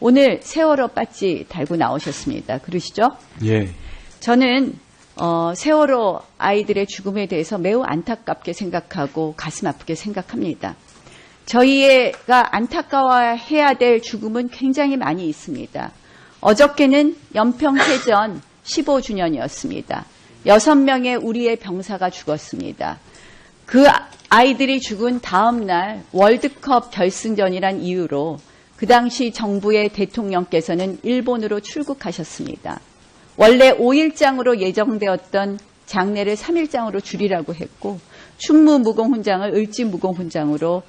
오늘 세월호 배지 달고 나오셨습니다. 그러시죠? 예. 저는 세월호 아이들의 죽음에 대해서 매우 안타깝게 생각하고 가슴 아프게 생각합니다. 저희가 안타까워해야 될 죽음은 굉장히 많이 있습니다. 어저께는 연평해전 15주년이었습니다. 6명의 우리의 병사가 죽었습니다. 그 아이들이 죽은 다음 날 월드컵 결승전이란 이유로 그 당시 정부의 대통령께서는 일본으로 출국하셨습니다. 원래 5일장으로 예정되었던 장례를 3일장으로 줄이라고 했고 충무무공훈장을 을지무공훈장으로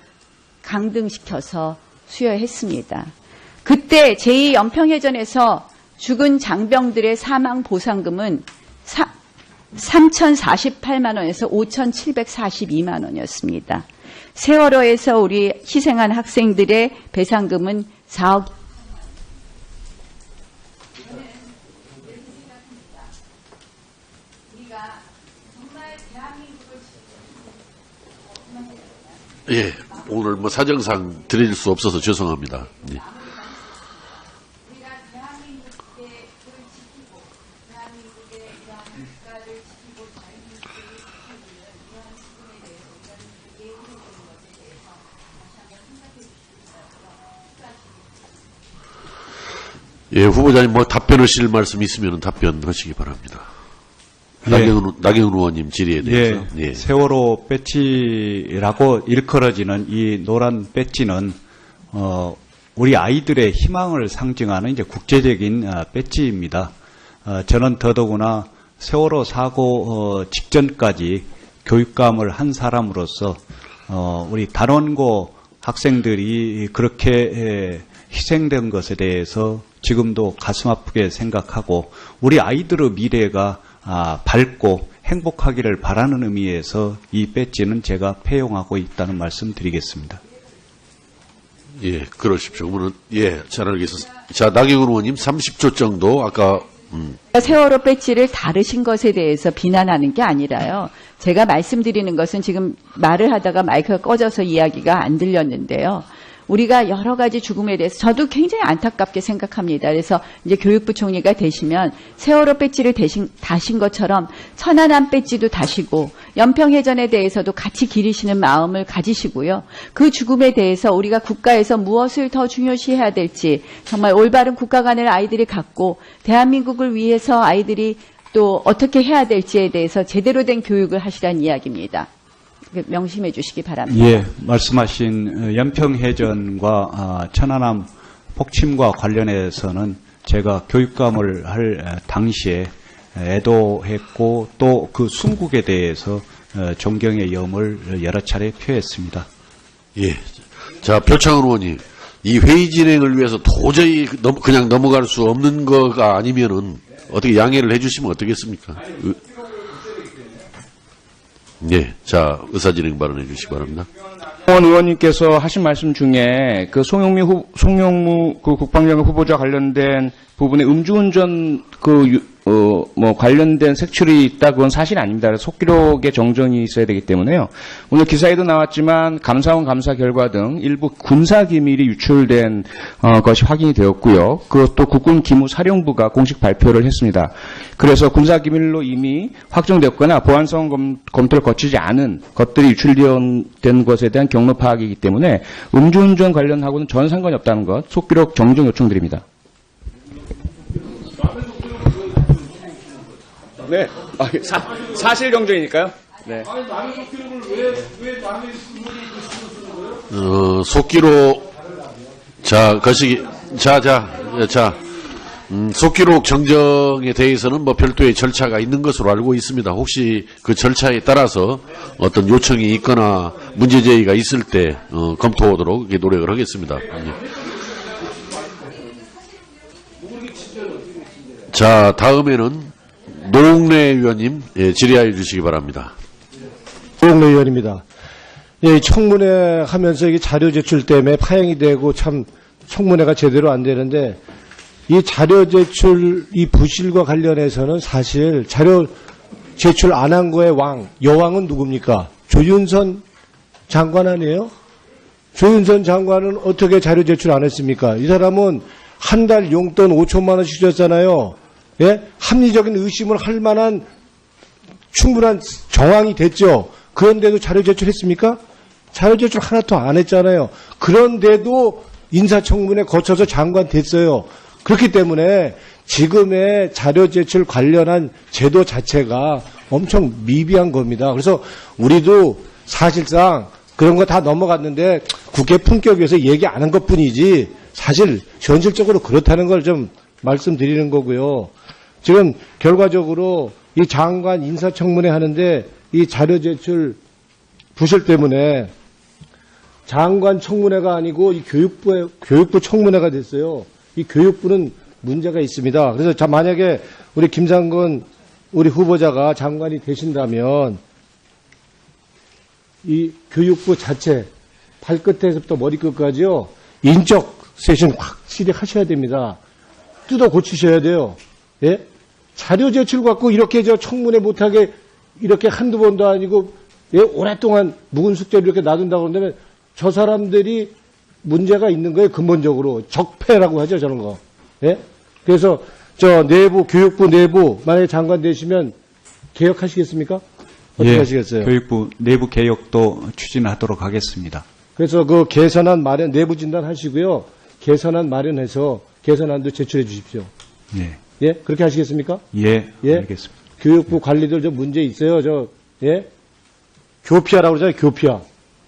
강등시켜서 수여했습니다. 그때 제2연평해전에서 죽은 장병들의 사망 보상금은 3,048만 원에서 5,742만 원이었습니다. 세월호에서 우리 희생한 학생들의 배상금은 4억. 예, 오늘 뭐 사정상 드릴 수 없어서 죄송합니다. 예. 예, 후보자님 뭐 답변하실 말씀 있으면 답변하시기 바랍니다. 예. 나경원 의원님 질의에 대해서. 예. 세월호 배지라고 일컬어지는 이 노란 배지는 우리 아이들의 희망을 상징하는 이제 국제적인 배지입니다. 저는 더더구나 세월호 사고 직전까지 교육감을 한 사람으로서 우리 단원고 학생들이 그렇게 희생된 것에 대해서 지금도 가슴 아프게 생각하고 우리 아이들의 미래가 밝고 행복하기를 바라는 의미에서 이 배지는 제가 폐용하고 있다는 말씀 드리겠습니다. 예, 그러십시오. 그러면 예, 잘 알겠습니다. 자, 나경원 의원님 30초 정도 아까 세월호 배지를 다루신 것에 대해서 비난하는 게 아니라요. 제가 말씀드리는 것은 지금 말을 하다가 마이크가 꺼져서 이야기가 안 들렸는데요. 우리가 여러 가지 죽음에 대해서 저도 굉장히 안타깝게 생각합니다. 그래서 이제 교육부 총리가 되시면 세월호 배지를 다신 것처럼 천안함 배지도 다시고 연평해전에 대해서도 같이 기리시는 마음을 가지시고요. 그 죽음에 대해서 우리가 국가에서 무엇을 더 중요시해야 될지 정말 올바른 국가관을 아이들이 갖고 대한민국을 위해서 아이들이 또 어떻게 해야 될지에 대해서 제대로 된 교육을 하시라는 이야기입니다. 명심해 주시기 바랍니다. 예, 말씀하신 연평해전과 천안함 폭침과 관련해서는 제가 교육감을 할 당시에 애도했고 또 그 순국에 대해서 존경의 염을 여러 차례 표했습니다. 예. 자, 표창원 의원님, 이 회의 진행을 위해서 도저히 그냥 넘어갈 수 없는 거가 아니면은 어떻게 양해를 해주시면 어떻겠습용습니까? 예, 자, 의사진행 발언해 주시기 바랍니다. 황원 의원님께서 하신 말씀 중에 그 송영무 그 국방장관 후보자 관련된 부분에 음주운전 관련된 색출이 있다, 그건 사실 아닙니다. 그래서 속기록에 정정이 있어야 되기 때문에요. 오늘 기사에도 나왔지만 감사원 감사 결과 등 일부 군사 기밀이 유출된 것이 확인이 되었고요. 그것도 국군기무사령부가 공식 발표를 했습니다. 그래서 군사 기밀로 이미 확정됐거나 보안성 검토를 거치지 않은 것들이 유출된 것에 대한 경로 파악이기 때문에 음주운전 관련하고는 전혀 상관이 없다는 것, 속기록 정정 요청드립니다. 네, 사실 정정이니까요. 네. 속기록, 자, 속기록 정정에 대해서는 뭐 별도의 절차가 있는 것으로 알고 있습니다. 혹시 그 절차에 따라서 어떤 요청이 있거나 문제제기가 있을 때 검토하도록 노력을 하겠습니다. 자, 다음에는 노웅래 의원님, 예, 질의하여 주시기 바랍니다. 노웅래 의원입니다. 예, 청문회 하면서 이게 자료 제출 때문에 파행이 되고 참 청문회가 제대로 안 되는데 이 자료 제출 이 부실과 관련해서는 사실 자료 제출 안 한 거의 여왕은 누굽니까? 조윤선 장관 아니에요? 조윤선 장관은 어떻게 자료 제출 안 했습니까? 이 사람은 한 달 용돈 5천만 원씩 줬잖아요. 예? 합리적인 의심을 할 만한 충분한 정황이 됐죠. 그런데도 자료 제출했습니까? 자료 제출 하나도 안 했잖아요. 그런데도 인사청문회 거쳐서 장관 됐어요. 그렇기 때문에 지금의 자료 제출 관련한 제도 자체가 엄청 미비한 겁니다. 그래서 우리도 사실상 그런 거 다 넘어갔는데 국회 품격에서 얘기 안 한 것뿐이지 사실 현실적으로 그렇다는 걸 좀 말씀드리는 거고요. 지금 결과적으로 이 장관 인사청문회 하는데 이 자료 제출 부실 때문에 장관 청문회가 아니고 이 교육부 청문회가 됐어요. 이 교육부는 문제가 있습니다. 그래서 만약에 우리 김상곤 우리 후보자가 장관이 되신다면 이 교육부 자체 발끝에서부터 머리끝까지요. 인적 쇄신 확실히 하셔야 됩니다. 뜯어 고치셔야 돼요. 예? 자료 제출 갖고 이렇게 청문회 못하게 이렇게 한두 번도 아니고 예? 오랫동안 묵은 숙제를 이렇게 놔둔다고 한다면 저 사람들이 문제가 있는 거예요. 근본적으로 적폐라고 하죠. 저런 거. 예? 그래서 내부 교육부 내부 만약에 장관 되시면 개혁하시겠습니까? 어떻게 하시겠어요? 교육부 내부 개혁도 추진하도록 하겠습니다. 그래서 그 개선안 마련 내부 진단 하시고요. 개선안 마련해서 개선안도 제출해 주십시오. 예. 예? 그렇게 하시겠습니까? 예. 예? 알겠습니다. 교육부 관리들 좀 문제 있어요. 예? 교피하라고 그러잖아요. 교피하.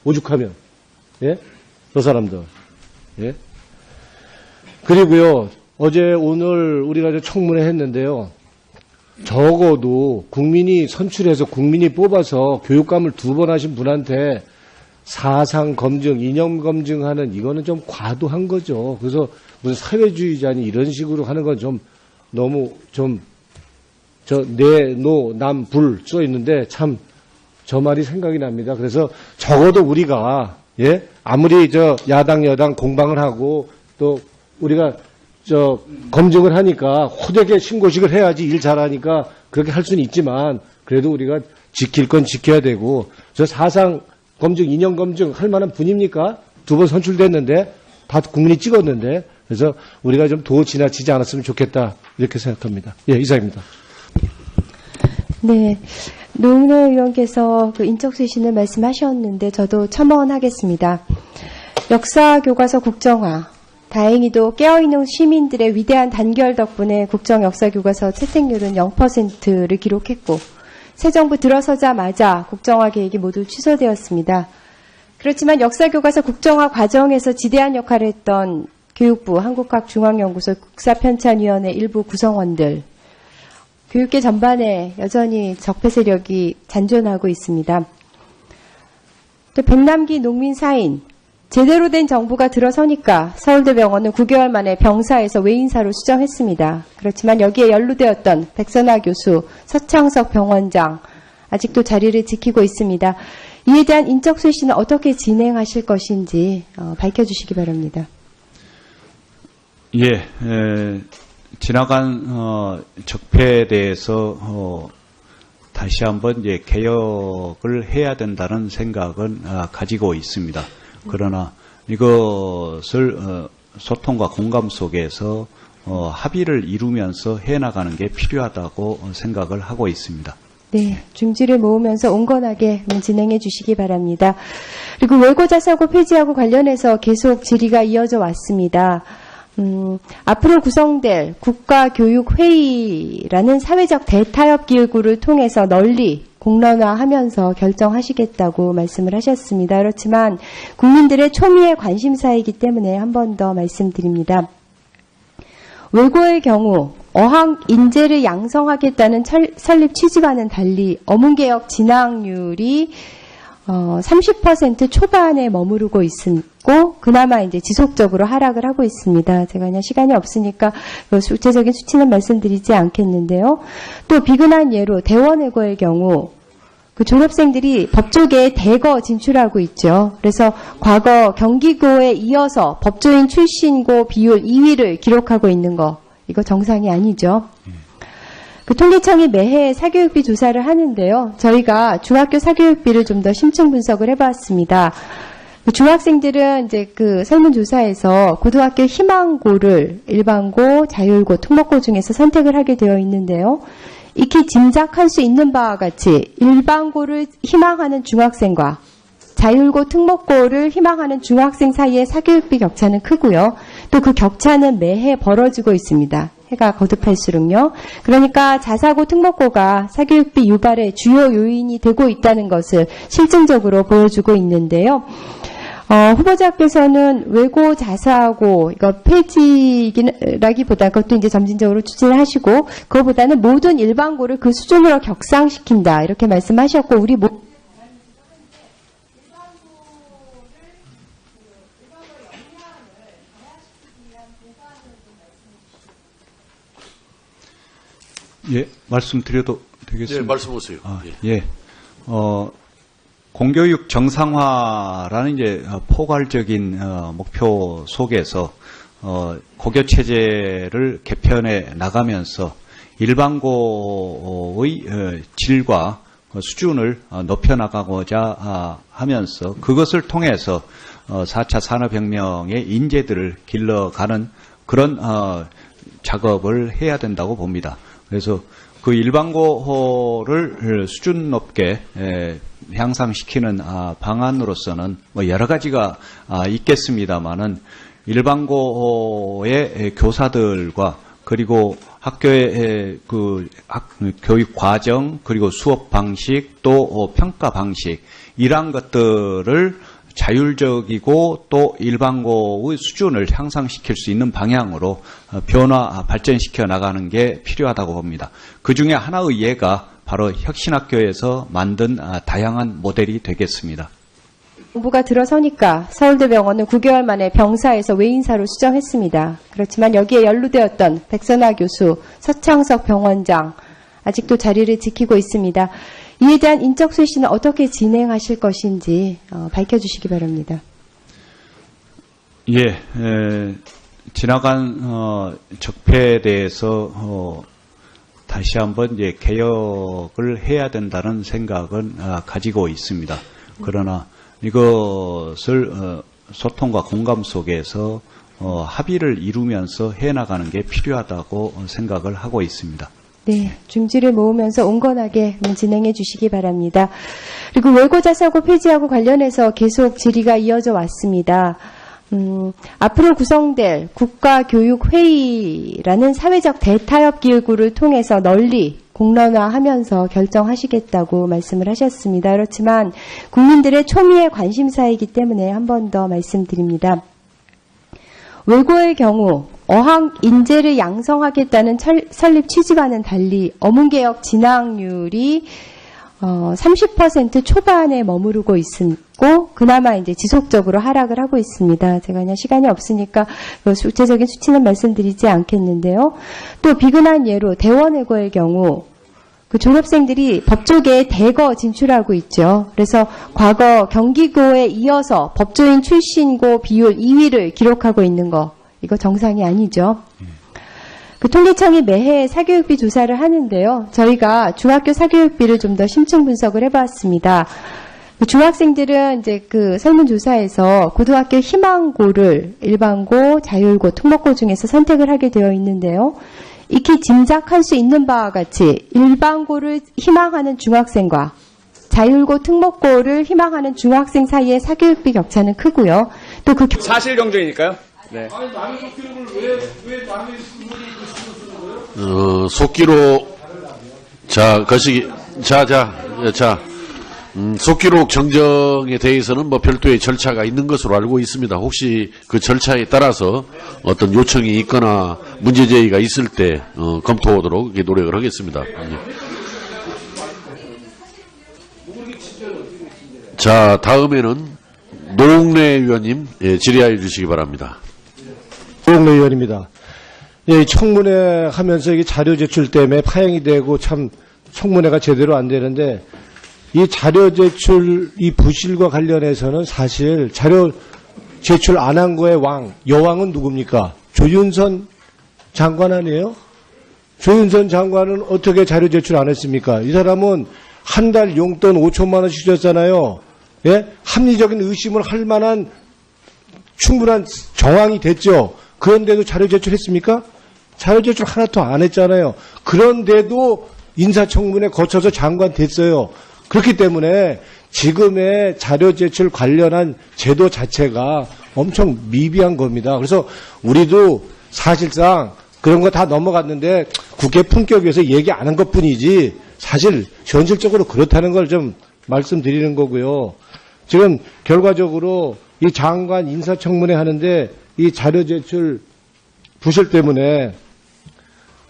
오죽하면. 예? 저 사람들. 예? 그리고요. 어제 오늘 우리가 청문회 했는데요. 적어도 국민이 선출해서 국민이 뽑아서 교육감을 2번 하신 분한테 사상 검증, 이념 검증하는 이거는 좀 과도한 거죠. 그래서 무슨 사회주의자니 이런 식으로 하는 건 좀 너무 남, 불 써 있는데 참 저 말이 생각이 납니다. 그래서 적어도 우리가 예? 아무리 야당 여당 공방을 하고 또 우리가 검증을 하니까 호되게 신고식을 해야지 일 잘하니까 그렇게 할 수는 있지만 그래도 우리가 지킬 건 지켜야 되고 저 사상 검증, 이념 검증 할 만한 분입니까? 2번 선출됐는데 다 국민이 찍었는데 그래서 우리가 좀 더 지나치지 않았으면 좋겠다 이렇게 생각합니다. 예, 이상입니다. 네, 노웅래 의원께서 그 인적쇄신을 말씀하셨는데 저도 첨언하겠습니다. 역사교과서 국정화. 다행히도 깨어있는 시민들의 위대한 단결 덕분에 국정 역사교과서 채택률은 0%를 기록했고 새 정부 들어서자마자 국정화 계획이 모두 취소되었습니다. 그렇지만 역사교과서 국정화 과정에서 지대한 역할을 했던 교육부, 한국학중앙연구소, 국사편찬위원회 일부 구성원들, 교육계 전반에 여전히 적폐 세력이 잔존하고 있습니다. 또 백남기 농민 사인, 제대로 된 정부가 들어서니까 서울대병원은 9개월 만에 병사에서 외인사로 수정했습니다. 그렇지만 여기에 연루되었던 백선아 교수, 서창석 병원장 아직도 자리를 지키고 있습니다. 이에 대한 인적 쇄신은 어떻게 진행하실 것인지 밝혀주시기 바랍니다. 예, 지나간 적폐에 대해서 다시 한번 이제 개혁을 해야 된다는 생각은 가지고 있습니다. 그러나 이것을 소통과 공감 속에서 합의를 이루면서 해나가는 게 필요하다고 생각을 하고 있습니다. 네, 중지를 모으면서 온건하게 진행해 주시기 바랍니다. 그리고 외고자사고 폐지하고 관련해서 계속 질의가 이어져 왔습니다. 앞으로 구성될 국가교육회의라는 사회적 대타협 기구를 통해서 널리 공론화하면서 결정하시겠다고 말씀을 하셨습니다. 그렇지만 국민들의 초미의 관심사이기 때문에 한 번 더 말씀드립니다. 외고의 경우 어학 인재를 양성하겠다는 설립 취지와는 달리 어문개혁 진학률이 30% 초반에 머무르고 있고 그나마 이제 지속적으로 하락을 하고 있습니다. 제가 그냥 시간이 없으니까 구체적인 수치는 말씀드리지 않겠는데요. 또 비근한 예로 대원외고의 경우 그 졸업생들이 법조계에 대거 진출하고 있죠. 그래서 과거 경기고에 이어서 법조인 출신고 비율 2위를 기록하고 있는 거 이거 정상이 아니죠. 그 통계청이 매해 사교육비 조사를 하는데요. 저희가 중학교 사교육비를 좀 더 심층 분석을 해봤습니다. 중학생들은 이제 그 설문조사에서 고등학교 희망고를 일반고, 자율고, 특목고 중에서 선택을 하게 되어 있는데요. 익히 짐작할 수 있는 바와 같이 일반고를 희망하는 중학생과 자율고, 특목고를 희망하는 중학생 사이의 사교육비 격차는 크고요. 또 그 격차는 매해 벌어지고 있습니다. 해가 거듭할수록요. 그러니까 자사고, 특목고가 사교육비 유발의 주요 요인이 되고 있다는 것을 실증적으로 보여주고 있는데요. 후보자께서는 외고 자사고 이거 폐지라기보다 그것도 이제 점진적으로 추진을 하시고 그거보다는 모든 일반고를 그 수준으로 격상시킨다 이렇게 말씀하셨고 우리 예, 말씀드려도 네, 되겠습니까? 말씀하세요. 예. 공교육 정상화라는 이제 포괄적인 목표 속에서 고교 체제를 개편해 나가면서 일반고의 질과 수준을 높여 나가고자 하면서 그것을 통해서 4차 산업혁명의 인재들을 길러가는 그런 작업을 해야 된다고 봅니다. 그래서 그 일반고를 수준 높게 향상시키는 방안으로서는 뭐 여러 가지가 있겠습니다만은 일반고의 교사들과 그리고 학교의 그 교육 과정 그리고 수업 방식 또 평가 방식 이러한 것들을 자율적이고 또 일반고의 수준을 향상시킬 수 있는 방향으로 변화 발전시켜 나가는 게 필요하다고 봅니다. 그중에 하나의 예가 바로 혁신학교에서 만든 다양한 모델이 되겠습니다. 정부가 들어서니까 서울대병원은 9개월 만에 병사에서 외인사로 수정했습니다. 그렇지만 여기에 연루되었던 백선화 교수, 서창석 병원장 아직도 자리를 지키고 있습니다. 이에 대한 인적 쇄신은 어떻게 진행하실 것인지 밝혀주시기 바랍니다. 예, 지나간 적폐에 대해서 다시 한번 이제 개혁을 해야 된다는 생각은 가지고 있습니다. 그러나 이것을 소통과 공감 속에서 합의를 이루면서 해나가는 게 필요하다고 생각을 하고 있습니다. 네, 중지를 모으면서 온건하게 진행해 주시기 바랍니다. 그리고 외고자사고 폐지하고 관련해서 계속 질의가 이어져 왔습니다. 앞으로 구성될 국가교육회의라는 사회적 대타협 기구를 통해서 널리 공론화하면서 결정하시겠다고 말씀을 하셨습니다. 그렇지만 국민들의 초미의 관심사이기 때문에 한 번 더 말씀드립니다. 외고의 경우 어학 인재를 양성하겠다는 설립 취지와는 달리 어문개혁 진학률이 30% 초반에 머무르고 있고 그나마 이제 지속적으로 하락을 하고 있습니다. 제가 그냥 시간이 없으니까 구체적인 수치는 말씀드리지 않겠는데요. 또 비근한 예로 대원외고의 경우 그 졸업생들이 법조계에 대거 진출하고 있죠. 그래서 과거 경기고에 이어서 법조인 출신고 비율 2위를 기록하고 있는 거 이거 정상이 아니죠. 그 통계청이 매해 사교육비 조사를 하는데요. 저희가 중학교 사교육비를 좀 더 심층 분석을 해봤습니다. 중학생들은 이제 그 설문조사에서 고등학교 희망고를 일반고, 자율고, 특목고 중에서 선택을 하게 되어 있는데요. 익히 짐작할 수 있는 바와 같이 일반고를 희망하는 중학생과 자율고, 특목고를 희망하는 중학생 사이의 사교육비 격차는 크고요. 또 그 사실 경쟁이니까요. 네. 속기록, 속기록 정정에 대해서는 뭐 별도의 절차가 있는 것으로 알고 있습니다. 혹시 그 절차에 따라서 어떤 요청이 있거나 문제제기가 있을 때, 검토하도록 노력을 하겠습니다. 자, 다음에는 노웅래 의원님, 질의하여 주시기 바랍니다. 노웅래 의원입니다. 예, 청문회 하면서 이게 자료 제출 때문에 파행이 되고 참 청문회가 제대로 안 되는데 이 자료 제출 이 부실과 관련해서는 사실 자료 제출 안 한 거의 여왕은 누굽니까? 조윤선 장관 아니에요? 조윤선 장관은 어떻게 자료 제출 안 했습니까? 이 사람은 한 달 용돈 5천만 원씩 줬잖아요. 예? 합리적인 의심을 할 만한 충분한 정황이 됐죠. 그런데도 자료 제출했습니까? 자료 제출 하나도 안 했잖아요. 그런데도 인사청문회 거쳐서 장관 됐어요. 그렇기 때문에 지금의 자료 제출 관련한 제도 자체가 엄청 미비한 겁니다. 그래서 우리도 사실상 그런 거 다 넘어갔는데 국회 품격에서 얘기 안 한 것뿐이지 사실 현실적으로 그렇다는 걸 좀 말씀드리는 거고요. 지금 결과적으로 이 장관 인사청문회 하는데 이 자료 제출 부실 때문에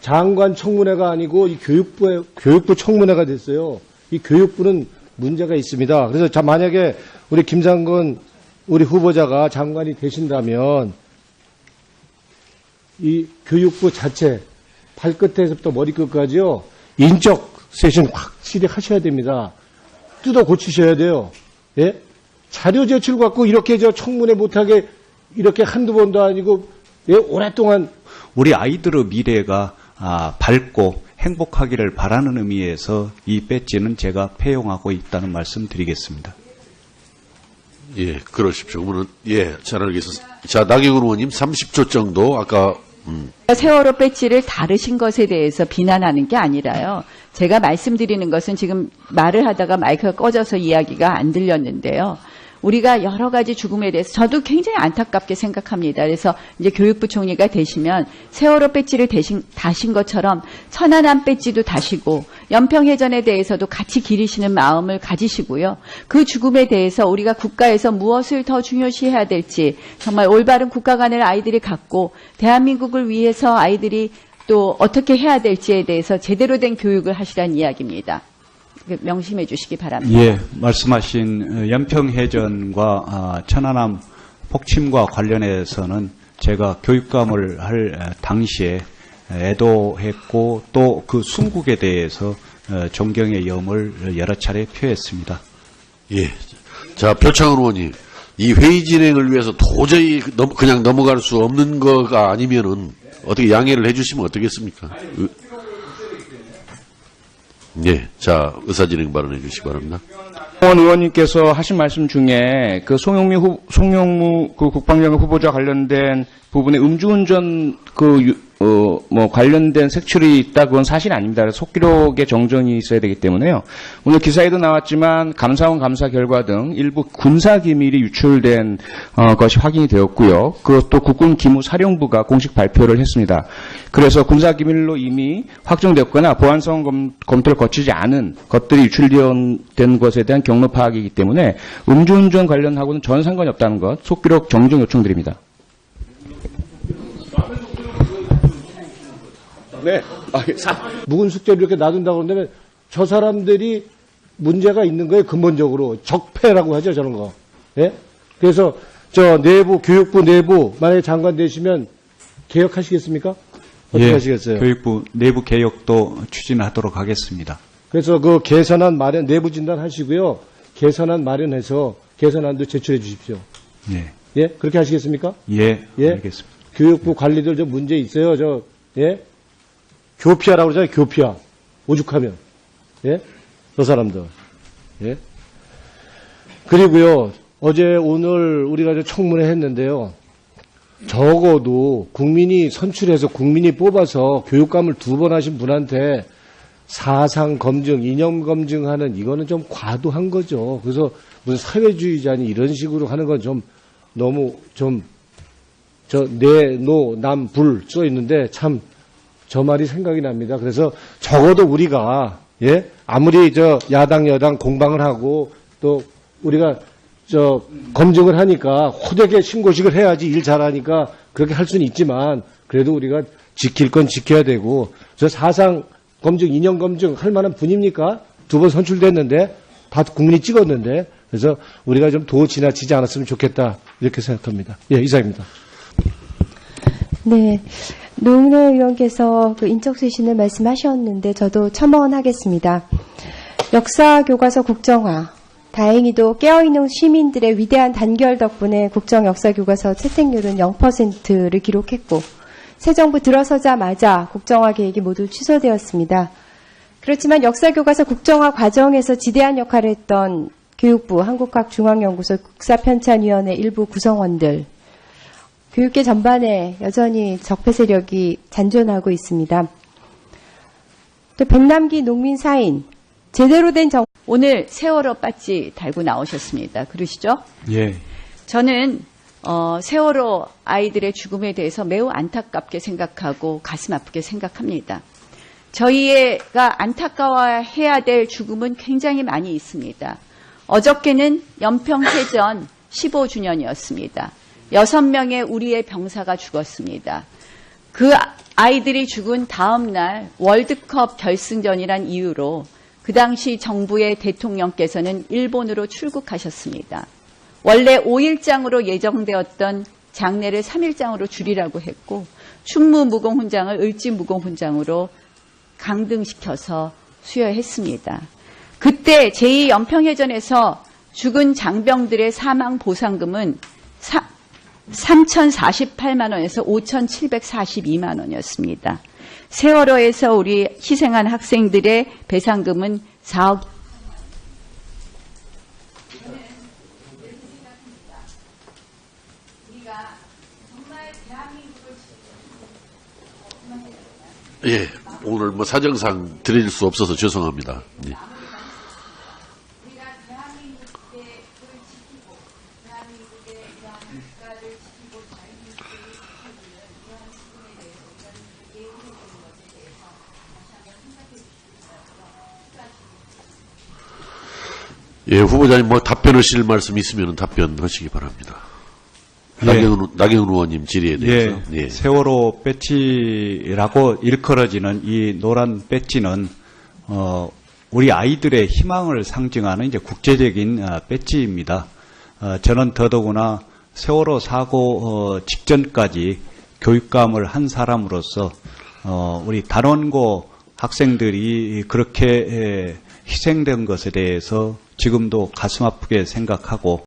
장관 청문회가 아니고 이 교육부 청문회가 됐어요. 이 교육부는 문제가 있습니다. 그래서 만약에 우리 김상곤 우리 후보자가 장관이 되신다면 이 교육부 자체 발끝에서부터 머리끝까지요. 인적 쇄신 확실히 하셔야 됩니다. 뜯어 고치셔야 돼요. 예? 자료 제출 갖고 이렇게 청문회 못하게 이렇게 한두 번도 아니고 예? 오랫동안 우리 아이들의 미래가 밝고 행복하기를 바라는 의미에서 이 배지는 제가 폐용하고 있다는 말씀 드리겠습니다. 예, 그러십시오. 그러면 예, 잘 알겠습니다. 자, 나경원 의원님 30초 정도 아까 세월호 배지를 다르신 것에 대해서 비난하는 게 아니라요. 제가 말씀드리는 것은 지금 말을 하다가 마이크가 꺼져서 이야기가 안 들렸는데요. 우리가 여러 가지 죽음에 대해서 저도 굉장히 안타깝게 생각합니다. 그래서 이제 교육부 총리가 되시면 세월호 배지를 다신 것처럼 천안함 배지도 다시고 연평해전에 대해서도 같이 기리시는 마음을 가지시고요. 그 죽음에 대해서 우리가 국가에서 무엇을 더 중요시해야 될지 정말 올바른 국가관을 아이들이 갖고 대한민국을 위해서 아이들이 또 어떻게 해야 될지에 대해서 제대로 된 교육을 하시라는 이야기입니다. 명심해 주시기 바랍니다. 예, 말씀하신 연평해전과 천안함 폭침과 관련해서는 제가 교육감을 할 당시에 애도했고 또 그 순국에 대해서 존경의 염을 여러 차례 표했습니다. 예. 자, 표창원 의원님, 이 회의 진행을 위해서 도저히 그냥 넘어갈 수 없는 거가 아니면은 어떻게 양해를 해주시면 어떻겠습니까? 예, 자, 의사진행 발언해 주시기 바랍니다. 원 의원님께서 하신 말씀 중에 그 송영무 그 국방장관 후보자 관련된 부분에 음주운전 관련된 색출이 있다, 그건 사실 아닙니다. 속기록에 정정이 있어야 되기 때문에요. 오늘 기사에도 나왔지만 감사원 감사 결과 등 일부 군사 기밀이 유출된 것이 확인이 되었고요. 그것도 국군기무사령부가 공식 발표를 했습니다. 그래서 군사 기밀로 이미 확정됐거나 보안성 검토를 거치지 않은 것들이 유출된 것에 대한 경로 파악이기 때문에 음주운전 관련하고는 전 상관이 없다는 것, 속기록 정정 요청드립니다. 네. 묵은 숙제를 이렇게 놔둔다고 그러면 저 사람들이 문제가 있는 거예요. 근본적으로 적폐라고 하죠, 저런 거. 예? 그래서 저 내부 교육부 내부 만약에 장관 되시면 개혁하시겠습니까? 어떻게 예, 하시겠어요? 교육부 내부 개혁도 추진하도록 하겠습니다. 그래서 그 개선안 마련 내부 진단 하시고요. 개선안 마련해서 개선안도 제출해 주십시오. 네. 예? 그렇게 하시겠습니까? 예, 예? 알겠습니다. 교육부 관리들 좀 문제 있어요. 예? 교피아라고 그러잖아요. 교피아. 오죽하면. 예? 저 사람들. 예? 그리고요, 어제 오늘 우리가 청문회 했는데요. 적어도 국민이 선출해서 국민이 뽑아서 교육감을 2번 하신 분한테 사상 검증, 이념 검증하는 이거는 좀 과도한 거죠. 그래서 무슨 사회주의자니 이런 식으로 하는 건 좀 너무 남, 불 써 있는데 참 저 말이 생각이 납니다. 그래서 적어도 우리가, 예? 아무리 야당, 여당 공방을 하고 또 우리가 검증을 하니까 호되게 신고식을 해야지 일 잘하니까 그렇게 할 수는 있지만 그래도 우리가 지킬 건 지켜야 되고 저 사상 검증, 이념 검증 할 만한 분입니까? 2번 선출됐는데 다 국민이 찍었는데 그래서 우리가 좀 더 지나치지 않았으면 좋겠다 이렇게 생각합니다. 예, 이상입니다. 네. 노웅래 의원께서 그 인적쇄신을 말씀하셨는데 저도 첨언하겠습니다. 역사교과서 국정화. 다행히도 깨어있는 시민들의 위대한 단결 덕분에 국정역사교과서 채택률은 0%를 기록했고 새 정부 들어서자마자 국정화 계획이 모두 취소되었습니다. 그렇지만 역사교과서 국정화 과정에서 지대한 역할을 했던 교육부, 한국학중앙연구소, 국사편찬위원회 일부 구성원들, 교육계 전반에 여전히 적폐 세력이 잔존하고 있습니다. 또 백남기 농민 사인, 제대로 된 오늘 세월호 배지 달고 나오셨습니다. 그러시죠? 예. 저는 세월호 아이들의 죽음에 대해서 매우 안타깝게 생각하고 가슴 아프게 생각합니다. 저희가 안타까워해야 될 죽음은 굉장히 많이 있습니다. 어저께는 연평해전 15주년이었습니다. 6명의 우리의 병사가 죽었습니다. 그 아이들이 죽은 다음 날 월드컵 결승전이란 이유로 그 당시 정부의 대통령께서는 일본으로 출국하셨습니다. 원래 5일장으로 예정되었던 장례를 3일장으로 줄이라고 했고 충무무공훈장을 을지무공훈장으로 강등시켜서 수여했습니다. 그때 제2연평해전에서 죽은 장병들의 사망 보상금은 3,048만 원에서 5,742만 원이었습니다. 세월호에서 우리 희생한 학생들의 배상금은 4억. 예, 오늘 뭐 사정상 드릴 수 없어서 죄송합니다. 예. 예, 후보자님 뭐 답변하실 말씀 있으면 답변하시기 바랍니다. 예. 나경원 의원님 질의에 대해서. 예. 세월호 배지라고 일컬어지는 이 노란 배지는 우리 아이들의 희망을 상징하는 이제 국제적인 배지입니다. 저는 더더구나 세월호 사고 직전까지 교육감을 한 사람으로서 우리 단원고 학생들이 그렇게 희생된 것에 대해서 지금도 가슴 아프게 생각하고